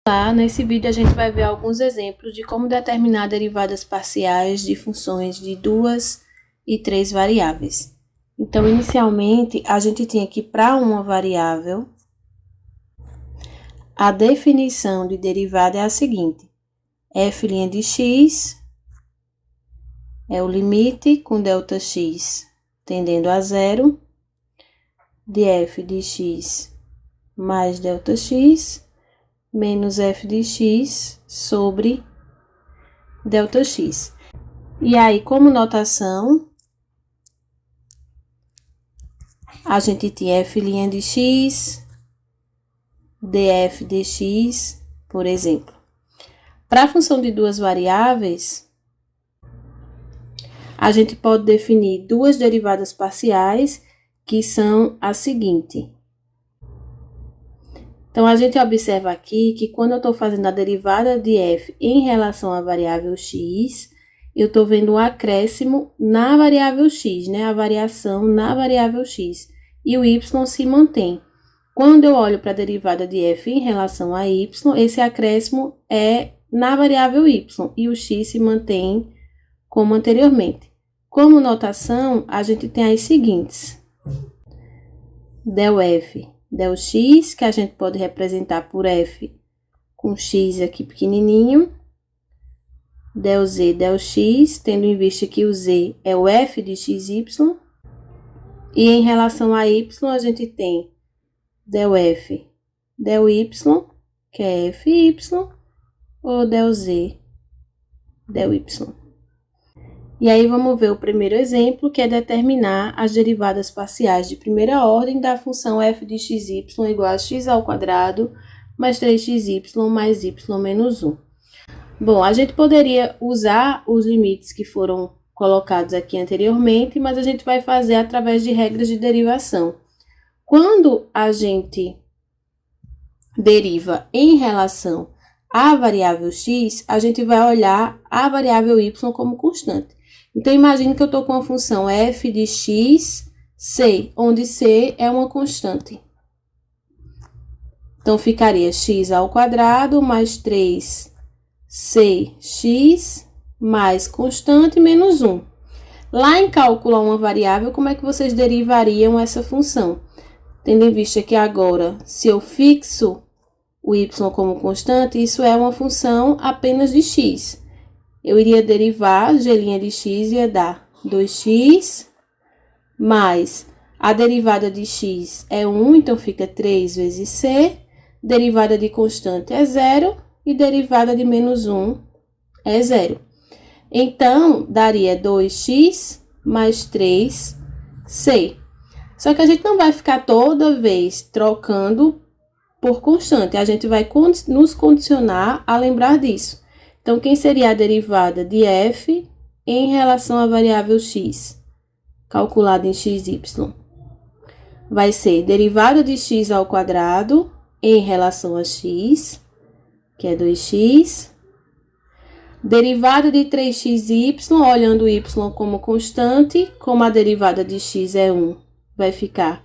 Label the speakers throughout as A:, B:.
A: Lá, nesse vídeo a gente vai ver alguns exemplos de como determinar derivadas parciais de funções de 2 e 3 variáveis. Então, inicialmente, a gente tinha que, para uma variável, a definição de derivada é a seguinte: f' de x é o limite com ΔX tendendo a zero, de f de x mais ΔX, menos f de x sobre ΔX. E aí, como notação, a gente tinha f' de x, df de x, por exemplo. Para a função de duas variáveis, a gente pode definir duas derivadas parciais, que são a seguinte. Então, a gente observa aqui que quando eu estou fazendo a derivada de f em relação à variável x, eu estou vendo um acréscimo na variável x, né? A variação na variável x. E o y se mantém. Quando eu olho para a derivada de f em relação a y, esse acréscimo é na variável y e o x se mantém como anteriormente. Como notação, a gente tem as seguintes: ΔF, ΔX, que a gente pode representar por f com x aqui pequenininho, ΔZ, ΔX, tendo em vista que o z é o f de xy, e em relação a y, a gente tem ΔF, ΔY, que é fy, ou ΔZ, ΔY. E aí, vamos ver o primeiro exemplo, que é determinar as derivadas parciais de primeira ordem da função f de xy igual a x ao quadrado mais 3xy mais y menos 1. Bom, a gente poderia usar os limites que foram colocados aqui anteriormente, mas a gente vai fazer através de regras de derivação. Quando a gente deriva em relação à variável x, a gente vai olhar a variável y como constante. Então, imagine que eu estou com a função f de x, c, onde c é uma constante. Então, ficaria x ao quadrado mais 3cx mais constante menos 1. Lá em calcular uma variável, como é que vocês derivariam essa função? Tendo em vista que agora, se eu fixo o y como constante, isso é uma função apenas de x. Eu iria derivar, g' de x ia dar 2x, mais a derivada de x é 1, então fica 3 vezes c, derivada de constante é 0, e derivada de menos 1 é 0. Então, daria 2x mais 3c. Só que a gente não vai ficar toda vez trocando por constante, a gente vai nos condicionar a lembrar disso. Então, quem seria a derivada de f em relação à variável x, calculada em xy? Vai ser derivada de x ao quadrado em relação a x, que é 2x, derivada de 3xy, olhando o y como constante, como a derivada de x é 1, vai ficar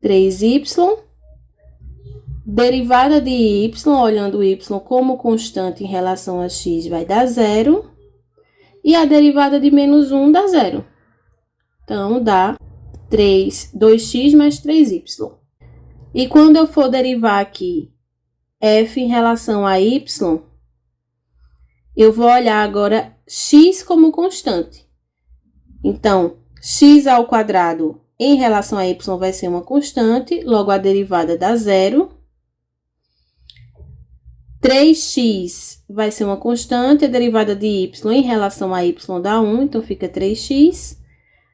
A: 3y, derivada de y, olhando o y como constante em relação a x, vai dar 0. E a derivada de menos 1 dá 0. Então, dá 2x mais 3y. E quando eu for derivar aqui f em relação a y, eu vou olhar agora x como constante. Então, x ao quadrado em relação a y vai ser uma constante, logo a derivada dá 0. 3x vai ser uma constante, a derivada de y em relação a y dá 1, então fica 3x.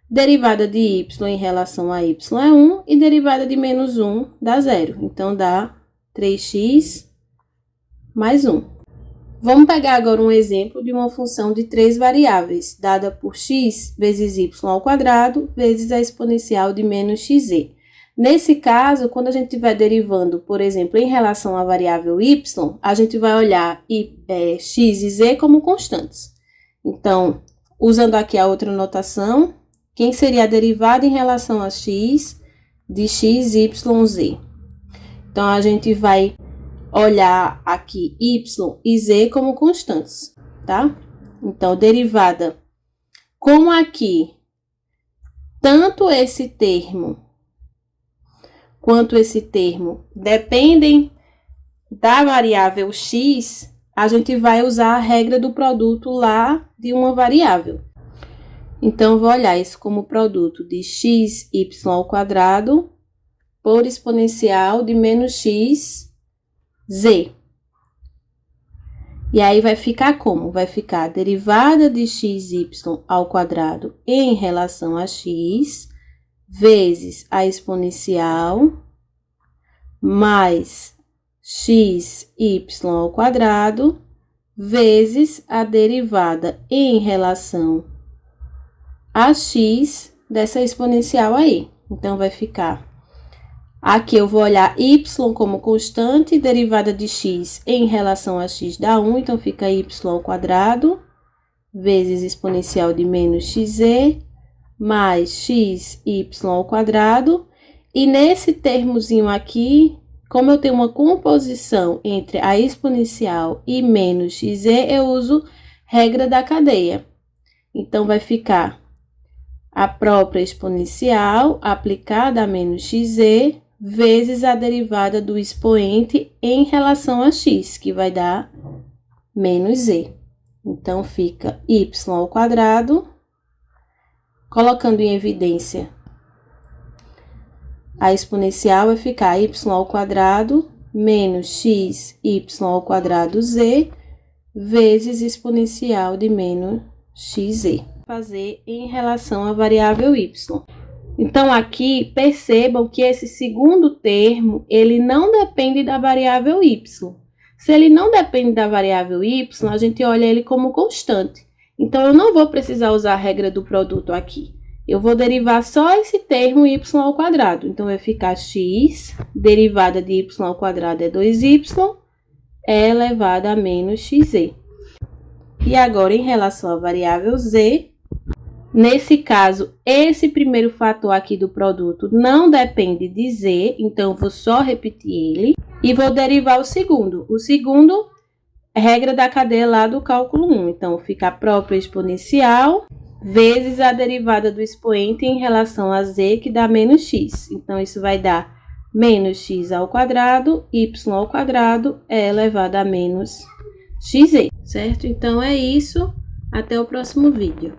A: Derivada de y em relação a y é 1, e derivada de menos 1 dá 0. Então, dá 3x mais 1. Vamos pegar agora um exemplo de uma função de 3 variáveis, dada por x vezes y ao quadrado vezes a exponencial de menos xz. Nesse caso, quando a gente estiver derivando, por exemplo, em relação à variável y, a gente vai olhar x e z como constantes. Então, usando aqui a outra notação, quem seria a derivada em relação a x de x, y, z? Então, a gente vai olhar aqui y e z como constantes, tá? Então, derivada, como aqui, tanto esse termo quanto esse termo dependem da variável x, a gente vai usar a regra do produto lá de uma variável. Então, vou olhar isso como produto de x, y ao quadrado por exponencial de menos x, z. E aí, vai ficar como? Vai ficar a derivada de xy ao quadrado em relação a x, vezes a exponencial, mais xy ao quadrado, vezes a derivada em relação a x dessa exponencial aí. Então, vai ficar... Aqui eu vou olhar y como constante, derivada de x em relação a x dá 1, então fica y ao quadrado, vezes exponencial de menos xz, mais xy ao quadrado. E nesse termozinho aqui, como eu tenho uma composição entre a exponencial e menos xz, eu uso regra da cadeia. Então, vai ficar a própria exponencial aplicada a menos xz, vezes a derivada do expoente em relação a x, que vai dar menos z. Então, fica y ao quadrado, colocando em evidência a exponencial, vai ficar y ao quadrado menos xy ao quadrado z, vezes exponencial de menos xz. Fazer em relação à variável y. Então, aqui, percebam que esse segundo termo, ele não depende da variável y. Se ele não depende da variável y, a gente olha ele como constante. Então, eu não vou precisar usar a regra do produto aqui. Eu vou derivar só esse termo y ao quadrado. Então, vai ficar x, derivada de y ao quadrado é 2y, é elevado a menos xz. E agora, em relação à variável z, nesse caso, esse primeiro fator aqui do produto não depende de z, então eu vou só repetir ele e vou derivar o segundo. O segundo é regra da cadeia lá do cálculo 1. Então, fica a própria exponencial vezes a derivada do expoente em relação a z, que dá menos x. Então, isso vai dar menos x ao quadrado, y ao quadrado é elevado a menos xz, certo? Então, é isso. Até o próximo vídeo.